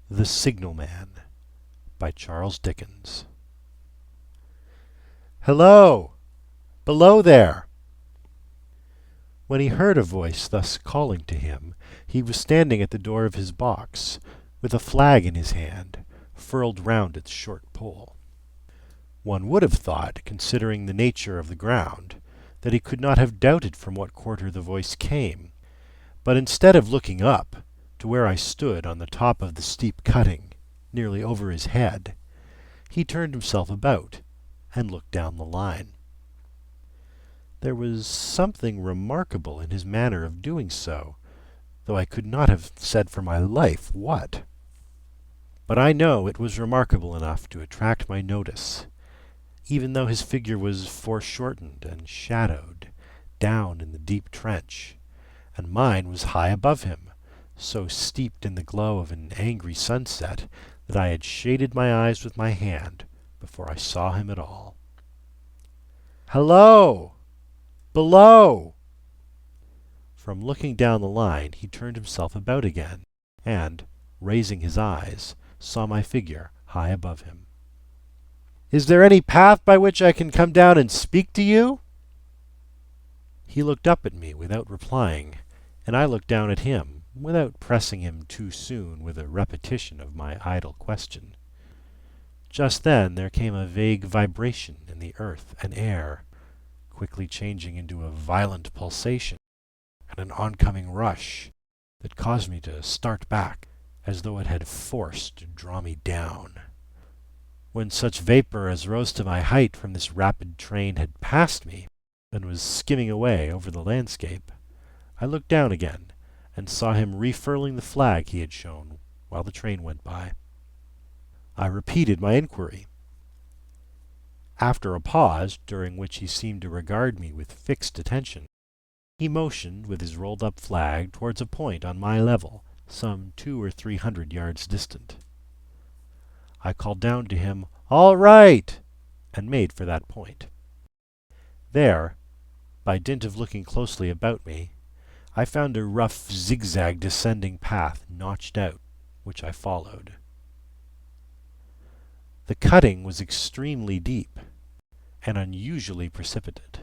The Signalman by Charles Dickens. "Hello! Below there!" When he heard a voice thus calling to him, he was standing at the door of his box, with a flag in his hand, furled round its short pole. One would have thought, considering the nature of the ground, that he could not have doubted from what quarter the voice came, but instead of looking up to where I stood on the top of the steep cutting, nearly over his head, he turned himself about and looked down the line. There was something remarkable in his manner of doing so, though I could not have said for my life what. But I know it was remarkable enough to attract my notice, even though his figure was foreshortened and shadowed down in the deep trench, and mine was high above him, so steeped in the glow of an angry sunset that I had shaded my eyes with my hand before I saw him at all. "Hello! Below!" From looking down the line he turned himself about again, and, raising his eyes, saw my figure high above him. "Is there any path by which I can come down and speak to you?" He looked up at me without replying, and I looked down at him without pressing him too soon with a repetition of my idle question. Just then there came a vague vibration in the earth and air, quickly changing into a violent pulsation and an oncoming rush that caused me to start back as though it had force to draw me down. When such vapor as rose to my height from this rapid train had passed me and was skimming away over the landscape, I looked down again and saw him refurling the flag he had shown while the train went by. I repeated my inquiry. After a pause, during which he seemed to regard me with fixed attention, he motioned with his rolled-up flag towards a point on my level, some 200 or 300 yards distant. I called down to him, "All right!" and made for that point. There, by dint of looking closely about me, I found a rough zigzag descending path notched out, which I followed. The cutting was extremely deep and unusually precipitate.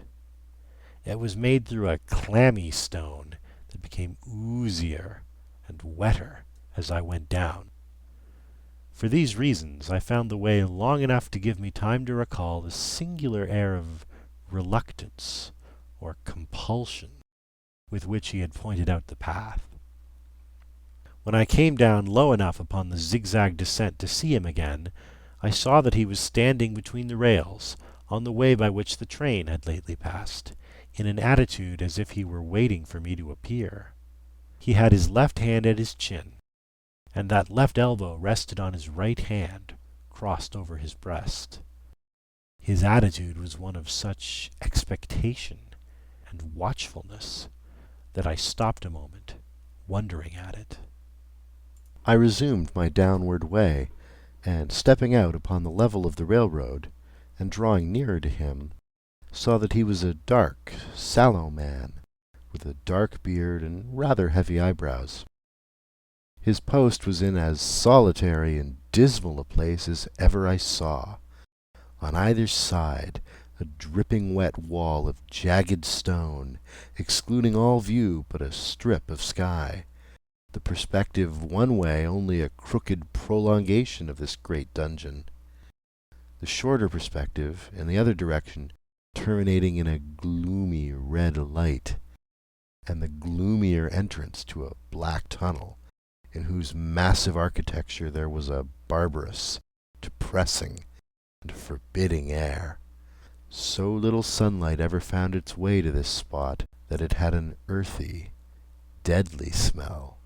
It was made through a clammy stone that became oozier and wetter as I went down. For these reasons I found the way long enough to give me time to recall the singular air of reluctance or compulsion with which he had pointed out the path. When I came down low enough upon the zigzag descent to see him again, I saw that he was standing between the rails on the way by which the train had lately passed, in an attitude as if he were waiting for me to appear. He had his left hand at his chin, and that left elbow rested on his right hand, crossed over his breast. His attitude was one of such expectation and watchfulness that I stopped a moment, wondering at it. I resumed my downward way, and stepping out upon the level of the railroad, and drawing nearer to him, saw that he was a dark, sallow man, with a dark beard and rather heavy eyebrows. His post was in as solitary and dismal a place as ever I saw. On either side, a dripping wet wall of jagged stone, excluding all view but a strip of sky, the perspective one way only a crooked prolongation of this great dungeon, the shorter perspective in the other direction terminating in a gloomy red light, and the gloomier entrance to a black tunnel, in whose massive architecture there was a barbarous, depressing, and forbidding air. So little sunlight ever found its way to this spot that it had an earthy, deadly smell,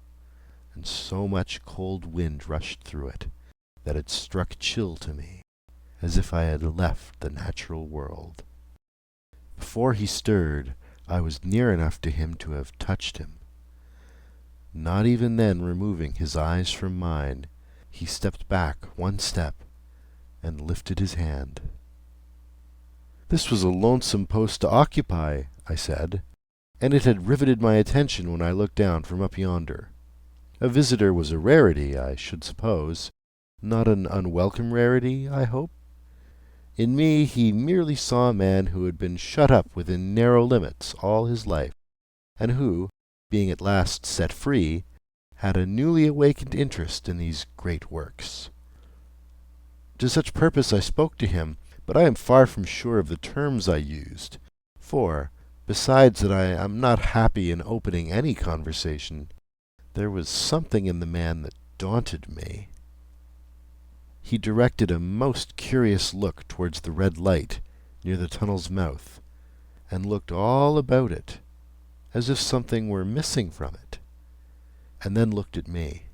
and so much cold wind rushed through it that it struck chill to me, as if I had left the natural world. Before he stirred, I was near enough to him to have touched him. Not even then removing his eyes from mine, he stepped back one step and lifted his hand. "This was a lonesome post to occupy," I said, "and it had riveted my attention when I looked down from up yonder. A visitor was a rarity, I should suppose. Not an unwelcome rarity, I hope. In me he merely saw a man who had been shut up within narrow limits all his life, and who, being at last set free, had a newly awakened interest in these great works. To such purpose I spoke to him, but I am far from sure of the terms I used, for, besides that I am not happy in opening any conversation, there was something in the man that daunted me. He directed a most curious look towards the red light near the tunnel's mouth, and looked all about it, as if something were missing from it, and then looked at me.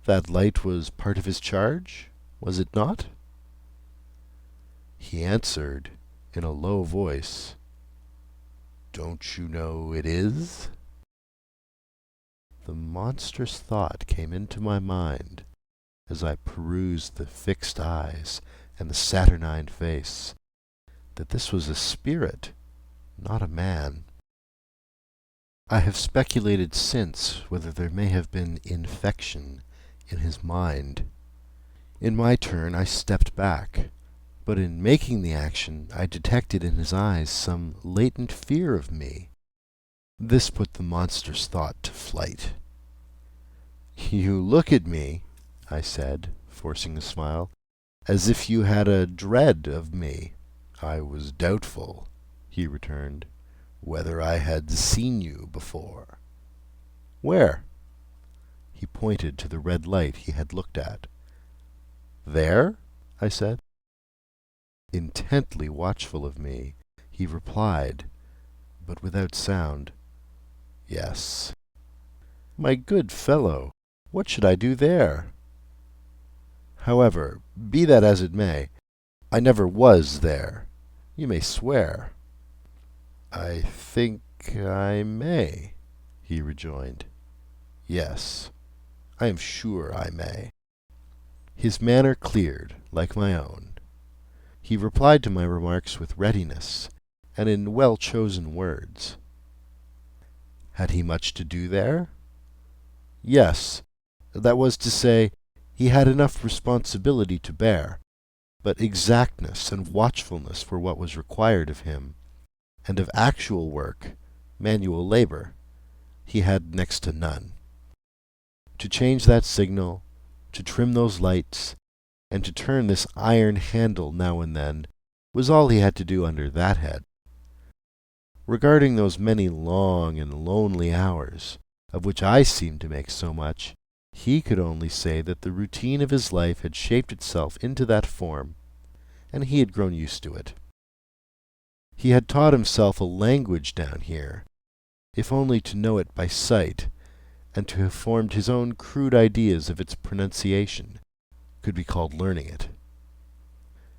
That light was part of his charge, was it not? He answered in a low voice, "Don't you know it is?" The monstrous thought came into my mind as I perused the fixed eyes and the saturnine face, that this was a spirit, not a man. I have speculated since whether there may have been infection in his mind. In my turn I stepped back, but in making the action I detected in his eyes some latent fear of me. This put the monstrous thought to flight. "You look at me," I said, forcing a smile, "as if you had a dread of me." "I was doubtful," he returned, "whether I had seen you before." "Where?" He pointed to the red light he had looked at. "There?" I said. Intently watchful of me, he replied, but without sound, "Yes." "My good fellow, what should I do there?" "However, be that as it may, I never was there. You may swear." "I think I may," he rejoined. "Yes, I am sure I may." His manner cleared, like my own. He replied to my remarks with readiness, and in well-chosen words. Had he much to do there? Yes, that was to say, he had enough responsibility to bear, but exactness and watchfulness were what was required of him, and of actual work, manual labour, he had next to none. To change that signal, to trim those lights, and to turn this iron handle now and then, was all he had to do under that head. Regarding those many long and lonely hours, of which I seemed to make so much, he could only say that the routine of his life had shaped itself into that form, and he had grown used to it. He had taught himself a language down here, if only to know it by sight, and to have formed his own crude ideas of its pronunciation could be called learning it.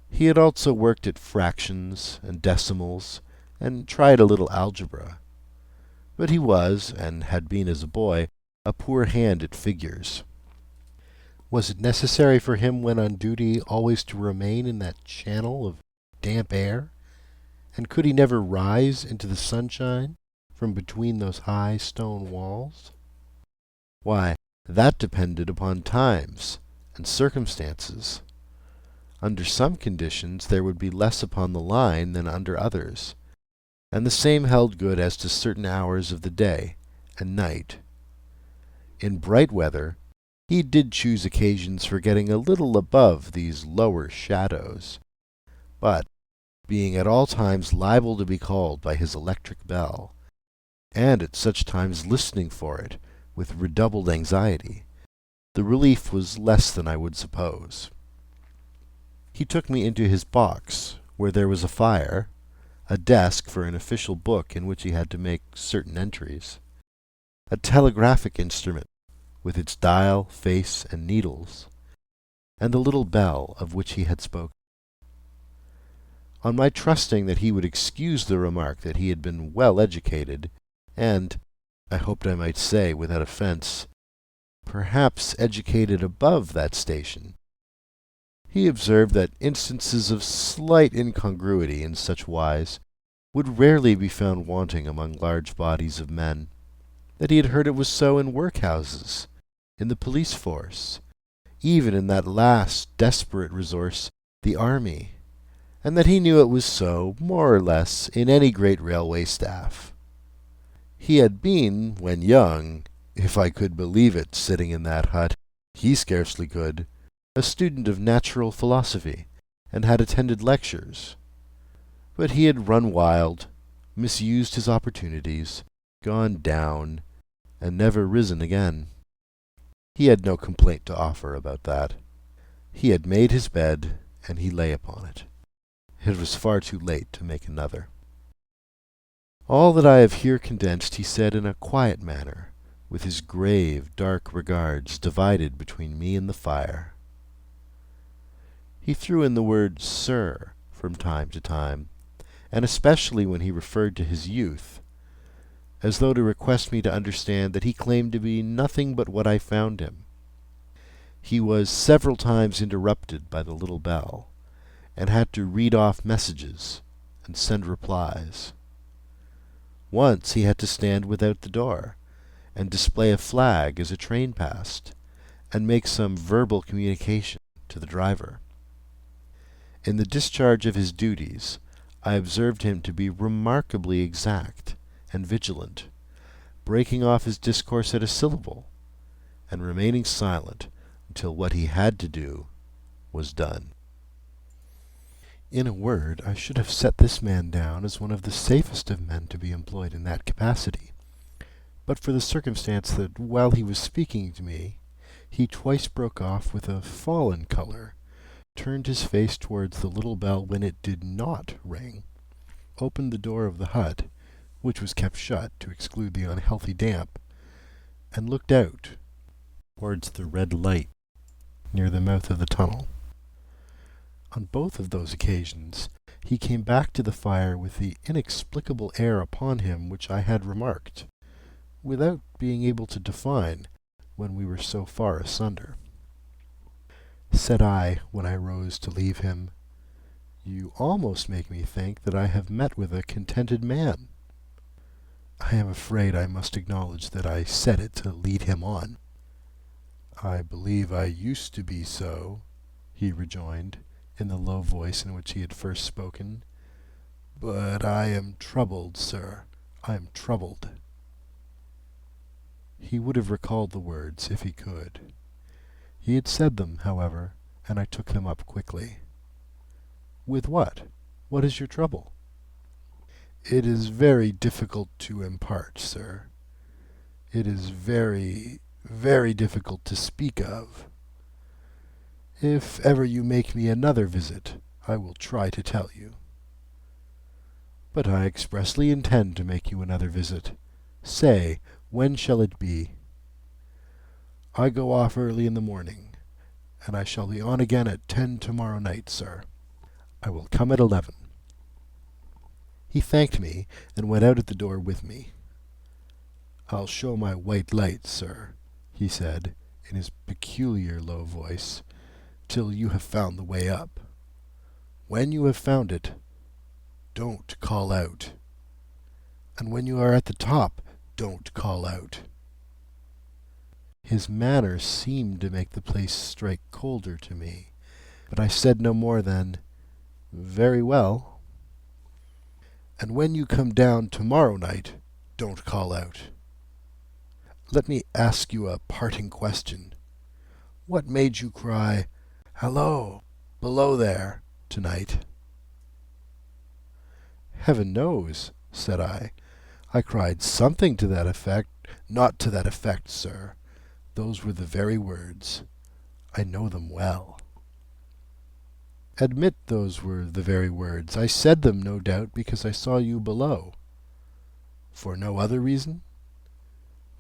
He had also worked at fractions and decimals, and tried a little algebra. But he was, and had been as a boy, a poor hand at figures. Was it necessary for him when on duty always to remain in that channel of damp air? And could he never rise into the sunshine from between those high stone walls? Why, that depended upon times and circumstances. Under some conditions there would be less upon the line than under others, and the same held good as to certain hours of the day and night. In bright weather he did choose occasions for getting a little above these lower shadows, but, being at all times liable to be called by his electric bell, and at such times listening for it with redoubled anxiety, the relief was less than I would suppose. He took me into his box, where there was a fire, a desk for an official book in which he had to make certain entries, a telegraphic instrument with its dial, face, and needles, and the little bell of which he had spoken. On my trusting that he would excuse the remark that he had been well educated, and, I hoped I might say without offence, perhaps educated above that station, he observed that instances of slight incongruity in such wise would rarely be found wanting among large bodies of men, that he had heard it was so in workhouses, in the police force, even in that last desperate resource, the army, and that he knew it was so, more or less, in any great railway staff. He had been, when young, if I could believe it, sitting in that hut, he scarcely could, a student of natural philosophy, and had attended lectures. But he had run wild, misused his opportunities, gone down, and never risen again. He had no complaint to offer about that. He had made his bed, and he lay upon it. It was far too late to make another. All that I have here condensed he said in a quiet manner, with his grave, dark regards divided between me and the fire. He threw in the word "sir" from time to time, and especially when he referred to his youth, as though to request me to understand that he claimed to be nothing but what I found him. He was several times interrupted by the little bell, and had to read off messages and send replies. Once he had to stand without the door, and display a flag as a train passed, and make some verbal communication to the driver. In the discharge of his duties, I observed him to be remarkably exact and vigilant, breaking off his discourse at a syllable, and remaining silent until what he had to do was done. In a word, I should have set this man down as one of the safest of men to be employed in that capacity, but for the circumstance that while he was speaking to me, he twice broke off with a fallen colour, turned his face towards the little bell when it did not ring, opened the door of the hut, which was kept shut to exclude the unhealthy damp, and looked out towards the red light near the mouth of the tunnel. On both of those occasions he came back to the fire with the inexplicable air upon him which I had remarked, without being able to define when we were so far asunder. Said I, when I rose to leave him, "You almost make me think that I have met with a contented man." I am afraid I must acknowledge that I said it to lead him on. "I believe I used to be so," he rejoined, in the low voice in which he had first spoken. "But I am troubled, sir. I am troubled." He would have recalled the words if he could. He had said them, however, and I took them up quickly. "With what? What is your trouble?" "It is very difficult to impart, sir. It is very, very difficult to speak of. If ever you make me another visit, I will try to tell you." "But I expressly intend to make you another visit. Say, when shall it be?" "I go off early in the morning, and I shall be on again at 10 tomorrow night, sir. I will come at 11. He thanked me, and went out at the door with me. "I'll show my white light, sir," he said, in his peculiar low voice, "till you have found the way up. When you have found it, don't call out. And when you are at the top, don't call out." His manner seemed to make the place strike colder to me, but I said no more than, "Very well." "And when you come down tomorrow night, don't call out. Let me ask you a parting question. What made you cry, 'Hallo, below there,' tonight?" "Heaven knows," said I. "I cried something to that effect." "Not to that effect, sir. Those were the very words. I know them well." "Admit those were the very words. I said them, no doubt, because I saw you below." "For no other reason?"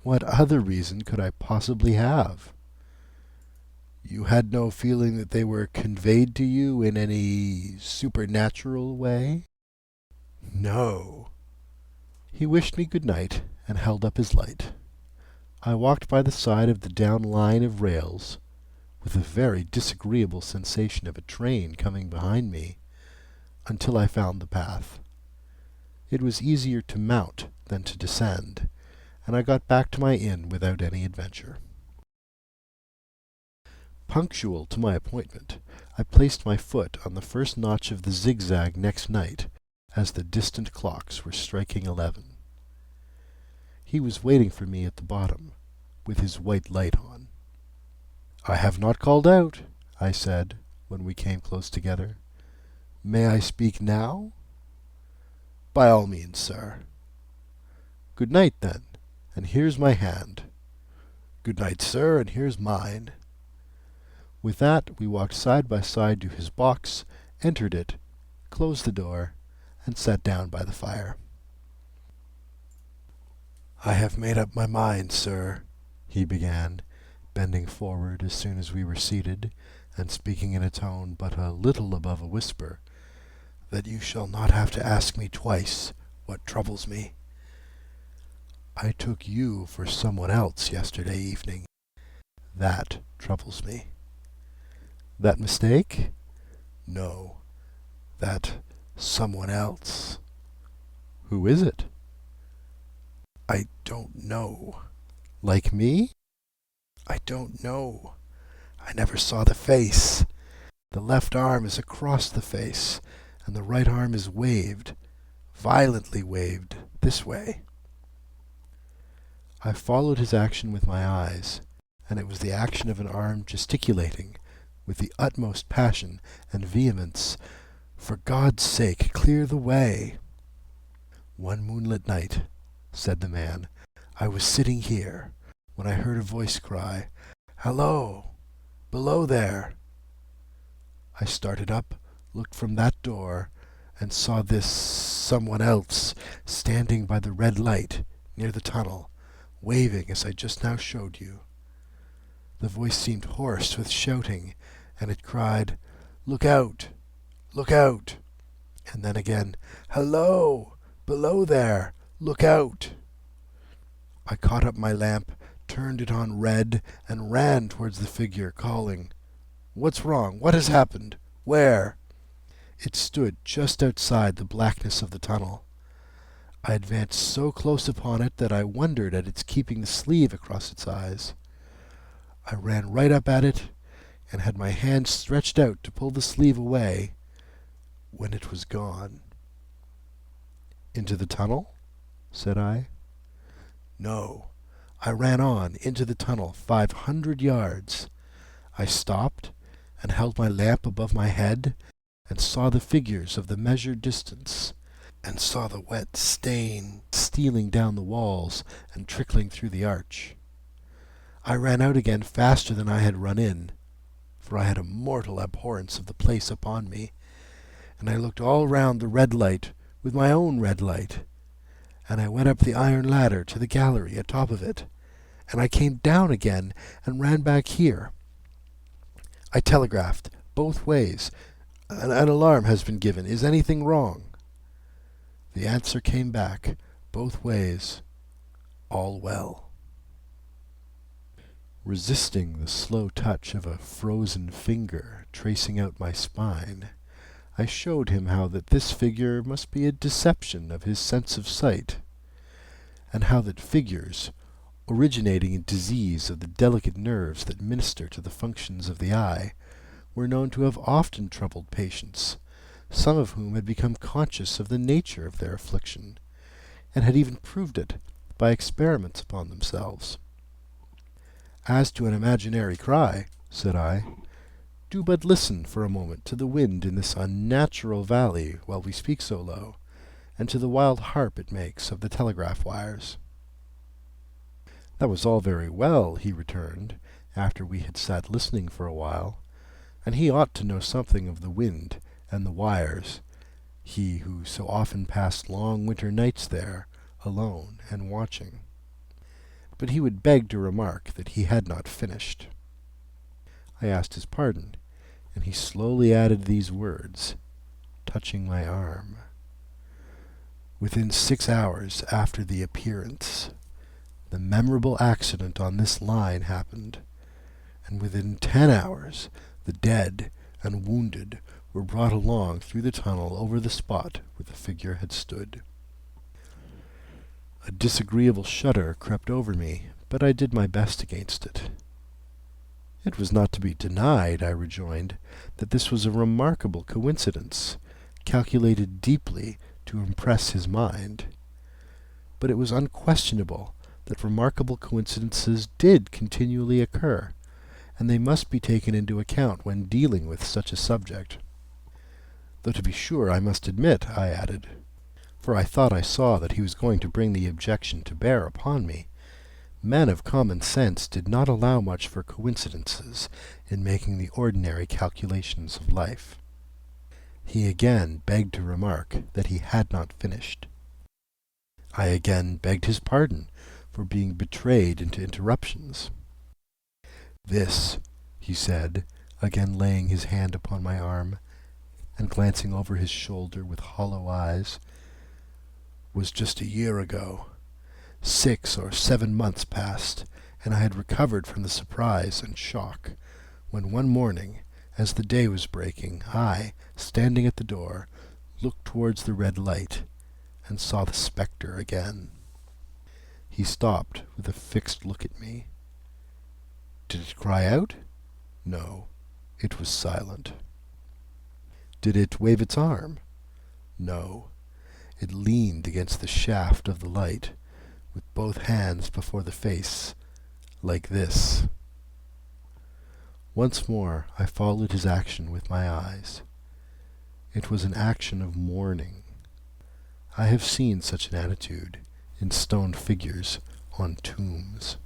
"What other reason could I possibly have?" "You had no feeling that they were conveyed to you in any supernatural way?" "No." He wished me good night, and held up his light. I walked by the side of the down line of rails, with a very disagreeable sensation of a train coming behind me, until I found the path. It was easier to mount than to descend, and I got back to my inn without any adventure. Punctual to my appointment, I placed my foot on the first notch of the zigzag next night, as the distant clocks were striking 11. He was waiting for me at the bottom, with his white light on. "I have not called out," I said, when we came close together. "May I speak now?" "By all means, sir." "Good night, then, and here's my hand." "Good night, sir, and here's mine." With that we walked side by side to his box, entered it, closed the door, and sat down by the fire. "I have made up my mind, sir," he began, bending forward as soon as we were seated, and speaking in a tone but a little above a whisper, "that you shall not have to ask me twice what troubles me. I took you for someone else yesterday evening. That troubles me." "That mistake?" "No, that someone else." "Who is it?" "I don't know." "Like me?" "I don't know. I never saw the face. The left arm is across the face, and the right arm is waved, violently waved, this way." I followed his action with my eyes, and it was the action of an arm gesticulating, with the utmost passion and vehemence, "For God's sake, clear the way." "One moonlit night," said the man, "I was sitting here, when I heard a voice cry, 'Hallo! Below there!' I started up, looked from that door, and saw this someone else standing by the red light near the tunnel, waving as I just now showed you. The voice seemed hoarse with shouting, and it cried, 'Look out! Look out!' And then again, 'Hallo! Below there! Look out!' I caught up my lamp, turned it on red, and ran towards the figure, calling, 'What's wrong? What has happened? Where?' It stood just outside the blackness of the tunnel. I advanced so close upon it that I wondered at its keeping the sleeve across its eyes. I ran right up at it, and had my hand stretched out to pull the sleeve away, when it was gone." "Into the tunnel?" said I. "No. I ran on into the tunnel 500 yards. I stopped, and held my lamp above my head, and saw the figures of the measured distance, and saw the wet stain stealing down the walls and trickling through the arch. I ran out again faster than I had run in, for I had a mortal abhorrence of the place upon me, and I looked all round the red light with my own red light, and I went up the iron ladder to the gallery atop of it, and I came down again and ran back here. I telegraphed both ways. An alarm has been given. Is anything wrong?' The answer came back, both ways, 'All well.' Resisting the slow touch of a frozen finger tracing out my spine, I showed him how that this figure must be a deception of his sense of sight, and how that figures, originating in disease of the delicate nerves that minister to the functions of the eye, were known to have often troubled patients, some of whom had become conscious of the nature of their affliction, and had even proved it by experiments upon themselves. 'As to an imaginary cry,' said I, 'do but listen for a moment to the wind in this unnatural valley while we speak so low, and to the wild harp it makes of the telegraph wires.' That was all very well," he returned, after we had sat listening for a while, "and he ought to know something of the wind and the wires, he who so often passed long winter nights there, alone and watching. But he would beg to remark that he had not finished." I asked his pardon, and he slowly added these words, touching my arm. "Within 6 hours after the appearance, the memorable accident on this line happened, and within 10 hours the dead and wounded were brought along through the tunnel over the spot where the figure had stood." A disagreeable shudder crept over me, but I did my best against it. It was not to be denied, I rejoined, that this was a remarkable coincidence, calculated deeply to impress his mind. But it was unquestionable that remarkable coincidences did continually occur, and they must be taken into account when dealing with such a subject. Though to be sure I must admit, I added, for I thought I saw that he was going to bring the objection to bear upon me, men of common sense did not allow much for coincidences in making the ordinary calculations of life. He again begged to remark that he had not finished. I again begged his pardon for being betrayed into interruptions. This, he said, again laying his hand upon my arm, and glancing over his shoulder with hollow eyes, was just a year ago. 6 or 7 months passed, and I had recovered from the surprise and shock, when one morning, as the day was breaking, I, standing at the door, looked towards the red light, and saw the spectre again. He stopped with a fixed look at me. Did it cry out? No, it was silent. Did it wave its arm? No, it leaned against the shaft of the light, with both hands before the face, like this. Once more I followed his action with my eyes. It was an action of mourning. I have seen such an attitude in stone figures on tombs.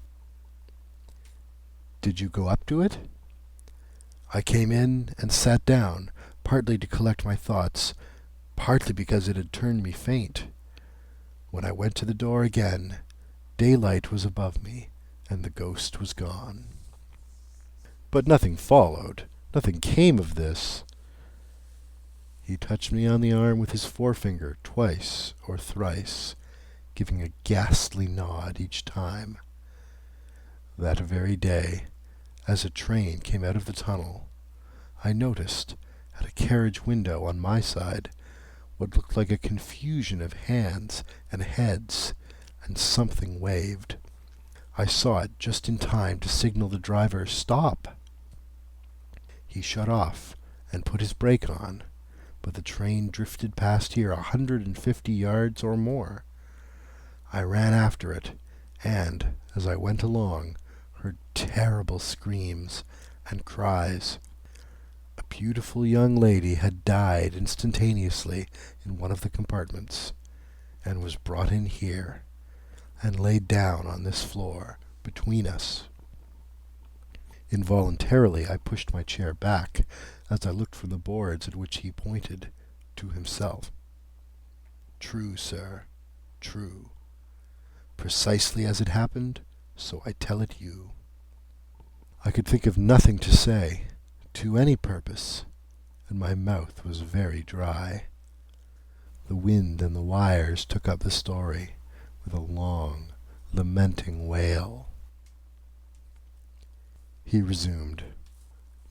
Did you go up to it? I came in and sat down, partly to collect my thoughts, partly because it had turned me faint. When I went to the door again, daylight was above me, and the ghost was gone. But nothing followed. Nothing came of this. He touched me on the arm with his forefinger twice or thrice, giving a ghastly nod each time. That very day, as a train came out of the tunnel, I noticed, at a carriage window on my side, what looked like a confusion of hands and heads, and something waved. I saw it just in time to signal the driver, "Stop!" He shut off and put his brake on, but the train drifted past here 150 yards or more. I ran after it, and, as I went along, heard terrible screams and cries. A beautiful young lady had died instantaneously in one of the compartments, and was brought in here, and laid down on this floor between us. Involuntarily I pushed my chair back as I looked from the boards at which he pointed to himself. True, sir, true. Precisely as it happened, so I tell it you. I could think of nothing to say, to any purpose, and my mouth was very dry. The wind and the wires took up the story with a long, lamenting wail. He resumed,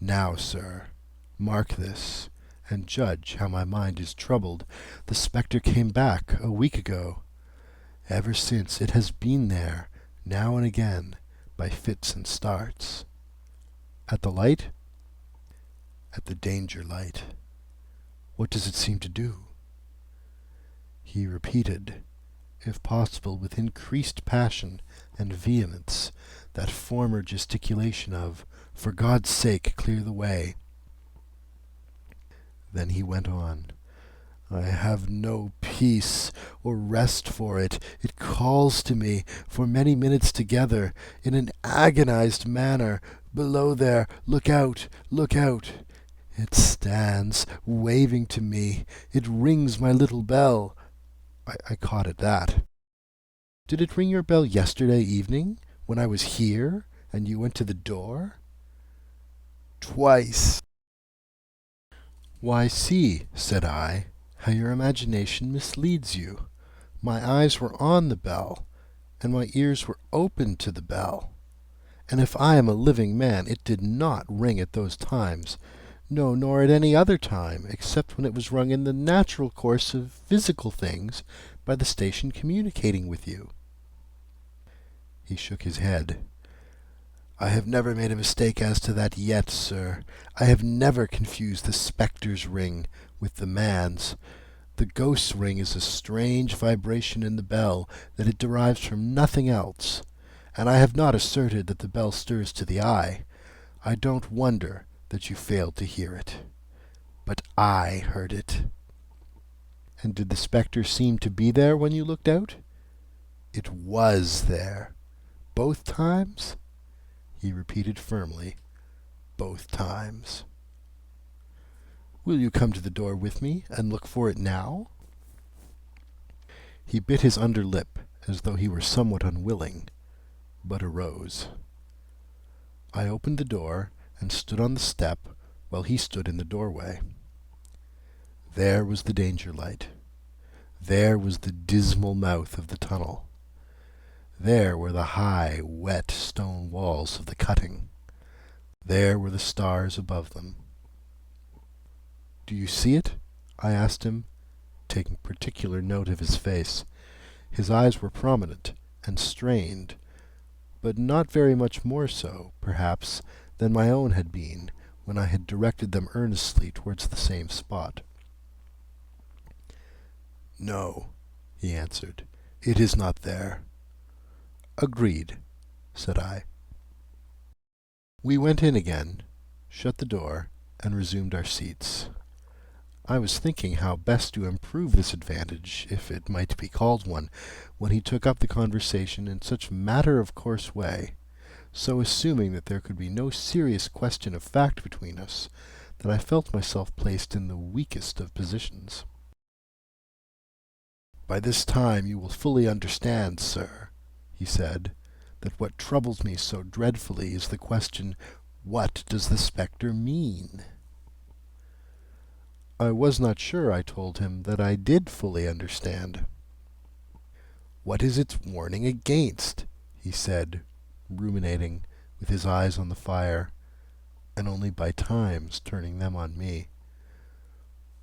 "Now, sir, mark this, and judge how my mind is troubled. The spectre came back a week ago. Ever since it has been there, now and again, by fits and starts. At the light? At the danger light. What does it seem to do?" He repeated, if possible with increased passion and vehemence, that former gesticulation of, "For God's sake, clear the way." Then he went on, "I have no peace or rest for it. It calls to me for many minutes together, in an agonized manner, 'Below there, look out, look out.' It stands, waving to me. It rings my little bell." I caught at that. "Did it ring your bell yesterday evening, when I was here, and you went to the door?" "Twice." "Why, see," said I, "how your imagination misleads you. My eyes were on the bell, and my ears were open to the bell. And if I am a living man, it did not ring at those times, no, nor at any other time, except when it was rung in the natural course of physical things, by the station communicating with you." He shook his head. "I have never made a mistake as to that yet, sir. I have never confused the spectre's ring with the man's. The ghost's ring is a strange vibration in the bell that it derives from nothing else, and I have not asserted that the bell stirs to the eye. I don't wonder that you failed to hear it. But I heard it." "And did the spectre seem to be there when you looked out?" "It was there." "Both times?" He repeated firmly, "Both times." "Will you come to the door with me and look for it now?" He bit his under lip as though he were somewhat unwilling, but arose. I opened the door and stood on the step while he stood in the doorway. There was the danger light. There was the dismal mouth of the tunnel. There were the high, wet stone walls of the cutting. There were the stars above them. "Do you see it?" I asked him, taking particular note of his face. His eyes were prominent and strained, but not very much more so, perhaps, than my own had been when I had directed them earnestly towards the same spot. "No," he answered, "it is not there." "Agreed," said I. We went in again, shut the door, and resumed our seats. I was thinking how best to improve this advantage, if it might be called one, when he took up the conversation in such matter-of-course way, so assuming that there could be no serious question of fact between us, that I felt myself placed in the weakest of positions. "By this time you will fully understand, sir," he said, "that what troubles me so dreadfully is the question, what does the spectre mean?" I was not sure, I told him, that I did fully understand. "What is its warning against?" he said, ruminating, with his eyes on the fire, and only by times turning them on me.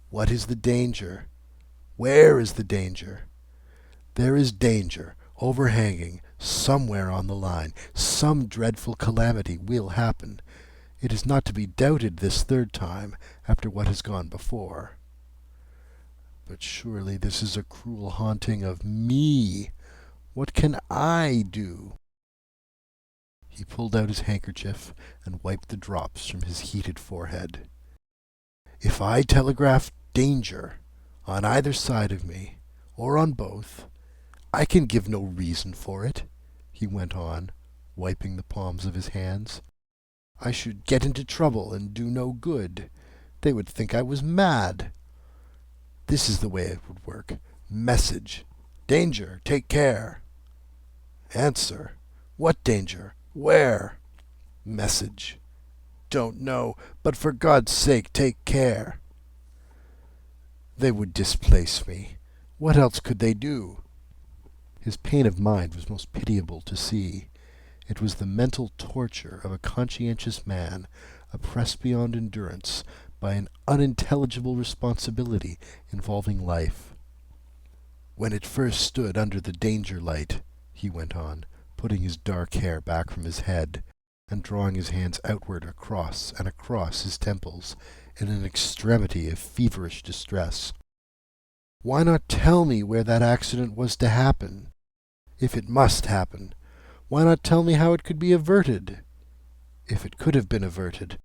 "What is the danger? Where is the danger? There is danger, overhanging, somewhere on the line. Some dreadful calamity will happen. It is not to be doubted this third time, after what has gone before. But surely this is a cruel haunting of me. What can I do?" He pulled out his handkerchief and wiped the drops from his heated forehead. "If I telegraph danger on either side of me, or on both, I can give no reason for it," he went on, wiping the palms of his hands. "I should get into trouble and do no good. They would think I was mad. This is the way it would work. Message. Danger. Take care. Answer. What danger? Where? Message. Don't know, but for God's sake take care. They would displace me. What else could they do?" His pain of mind was most pitiable to see. It was the mental torture of a conscientious man, oppressed beyond endurance by an unintelligible responsibility involving life. "When it first stood under the danger light," he went on, putting his dark hair back from his head, and drawing his hands outward across and across his temples, in an extremity of feverish distress. "Why not tell me where that accident was to happen? If it must happen, why not tell me how it could be averted? If it could have been averted,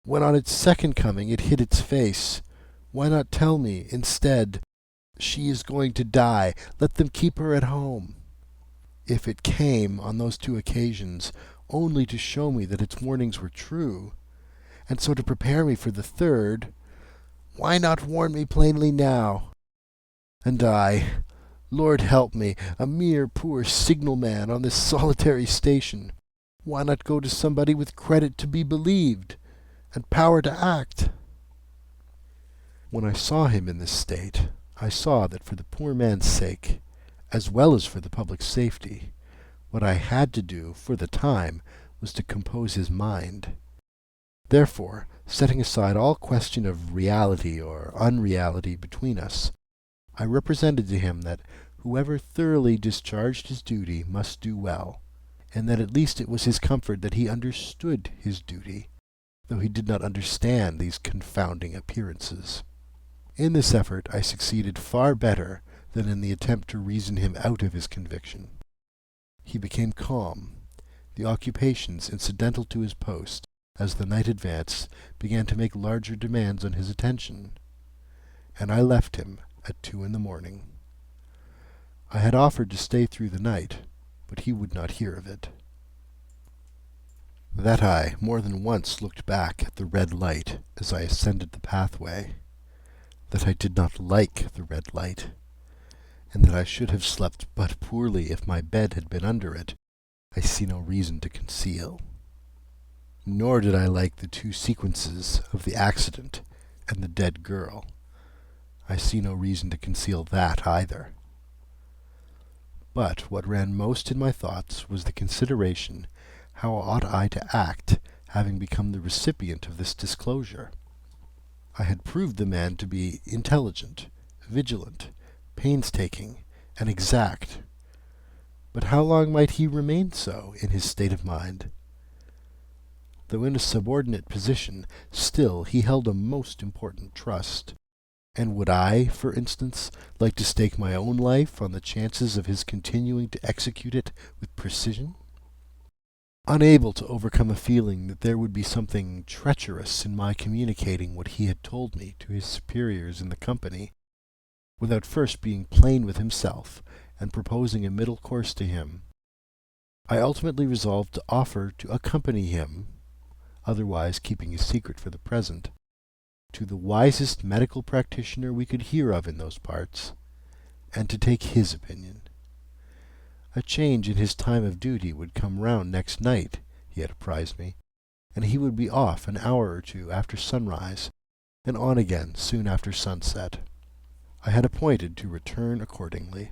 when on its second coming it hit its face, why not tell me, instead, 'She is going to die, let them keep her at home'? If it came, on those two occasions, only to show me that its warnings were true, and so to prepare me for the third, why not warn me plainly now? And I, Lord help me, a mere poor signalman on this solitary station, why not go to somebody with credit to be believed, and power to act?" When I saw him in this state, I saw that for the poor man's sake, as well as for the public safety, what I had to do, for the time, was to compose his mind. Therefore, setting aside all question of reality or unreality between us, I represented to him that whoever thoroughly discharged his duty must do well, and that at least it was his comfort that he understood his duty, though he did not understand these confounding appearances. In this effort I succeeded far better than in the attempt to reason him out of his conviction. He became calm. The occupations incidental to his post, as the night advanced, began to make larger demands on his attention, and I left him at 2 a.m. I had offered to stay through the night, but he would not hear of it. That I more than once looked back at the red light as I ascended the pathway, that I did not like the red light, and that I should have slept but poorly if my bed had been under it, I see no reason to conceal. Nor did I like the 2 sequences of the accident and the dead girl. I see no reason to conceal that either. But what ran most in my thoughts was the consideration, how ought I to act, having become the recipient of this disclosure? I had proved the man to be intelligent, vigilant, painstaking, and exact. But how long might he remain so in his state of mind? Though in a subordinate position, still he held a most important trust. And would I, for instance, like to stake my own life on the chances of his continuing to execute it with precision? Unable to overcome a feeling that there would be something treacherous in my communicating what he had told me to his superiors in the company, without first being plain with himself and proposing a middle course to him, I ultimately resolved to offer to accompany him, otherwise keeping his secret for the present, to the wisest medical practitioner we could hear of in those parts, and to take his opinion. A change in his time of duty would come round next night, he had apprised me, and he would be off an hour or 2 after sunrise, and on again soon after sunset. I had appointed to return accordingly.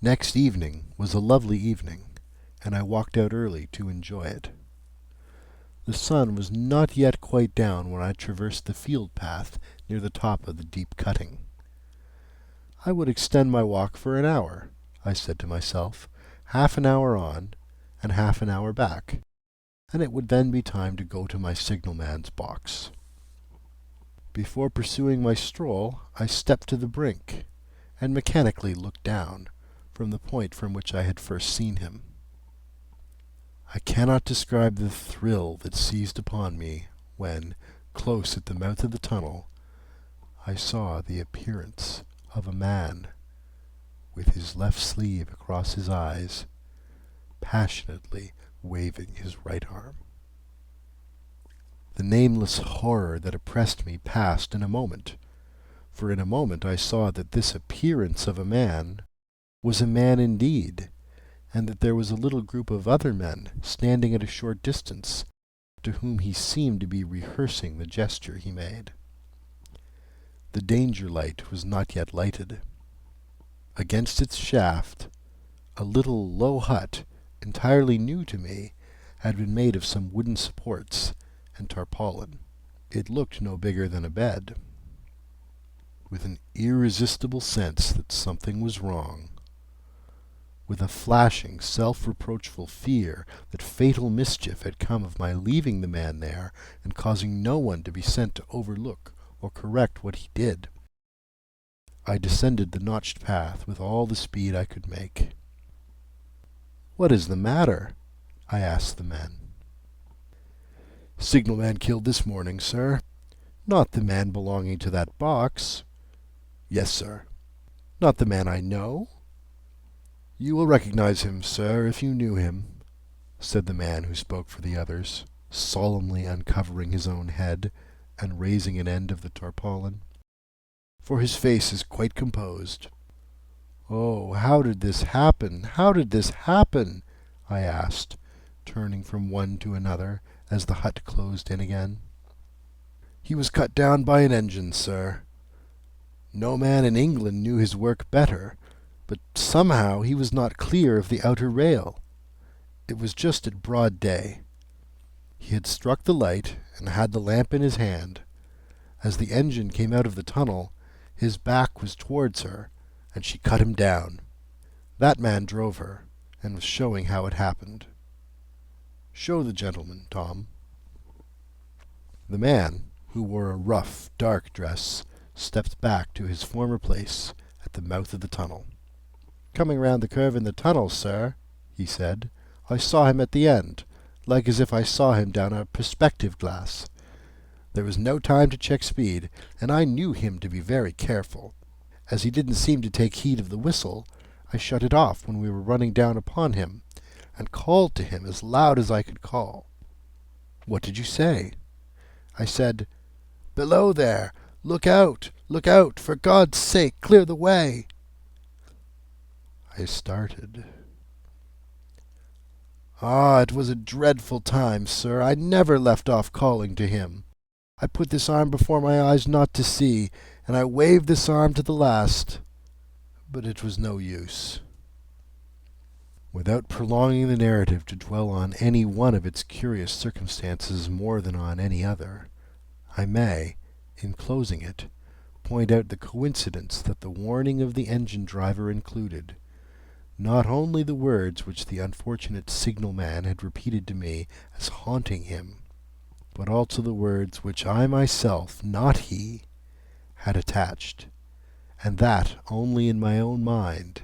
Next evening was a lovely evening, and I walked out early to enjoy it. The sun was not yet quite down when I traversed the field path near the top of the deep cutting. I would extend my walk for an hour, I said to myself, half an hour on, and half an hour back, and it would then be time to go to my signalman's box. Before pursuing my stroll, I stepped to the brink, and mechanically looked down, from the point from which I had first seen him. I cannot describe the thrill that seized upon me when, close at the mouth of the tunnel, I saw the appearance of a man, with his left sleeve across his eyes, passionately waving his right arm. The nameless horror that oppressed me passed in a moment, for in a moment I saw that this appearance of a man was a man indeed, and that there was a little group of other men standing at a short distance, to whom he seemed to be rehearsing the gesture he made. The danger light was not yet lighted. Against its shaft, a little low hut, entirely new to me, had been made of some wooden supports and tarpaulin. It looked no bigger than a bed. With an irresistible sense that something was wrong, with a flashing, self-reproachful fear that fatal mischief had come of my leaving the man there and causing no one to be sent to overlook or correct what he did, I descended the notched path with all the speed I could make. "What is the matter?" I asked the men. "Signalman killed this morning, sir." "Not the man belonging to that box?" "Yes, sir." "Not the man I know?" "You will recognize him, sir, if you knew him," said the man who spoke for the others, solemnly uncovering his own head and raising an end of the tarpaulin, "for his face is quite composed." "Oh, how did this happen? How did this happen?" I asked, turning from one to another as the hut closed in again. "He was cut down by an engine, sir. No man in England knew his work better, but somehow he was not clear of the outer rail. It was just at broad day. He had struck the light and had the lamp in his hand. As the engine came out of the tunnel, his back was towards her, and she cut him down. That man drove her, and was showing how it happened. Show the gentleman, Tom. The man, who wore a rough, dark dress, stepped back to his former place at the mouth of the tunnel. "Coming round the curve in the tunnel, sir," he said. "I saw him at the end, like as if I saw him down a perspective glass. There was no time to check speed, and I knew him to be very careful. As he didn't seem to take heed of the whistle, I shut it off when we were running down upon him, and called to him as loud as I could call." "What did you say?" "I said, 'Below there! Look out! Look out! For God's sake, clear the way!'" I started. "Ah, it was a dreadful time, sir. I never left off calling to him. I put this arm before my eyes not to see, and I waved this arm to the last, but it was no use." Without prolonging the narrative to dwell on any one of its curious circumstances more than on any other, I may, in closing it, point out the coincidence that the warning of the engine driver included not only the words which the unfortunate signalman had repeated to me as haunting him, but also the words which I myself, not he, had attached, and that only in my own mind,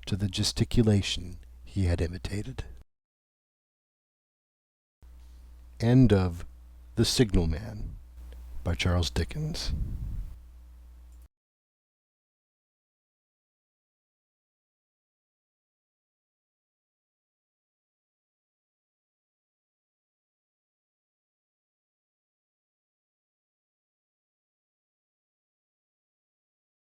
to the gesticulation he had imitated. End of The Signalman by Charles Dickens.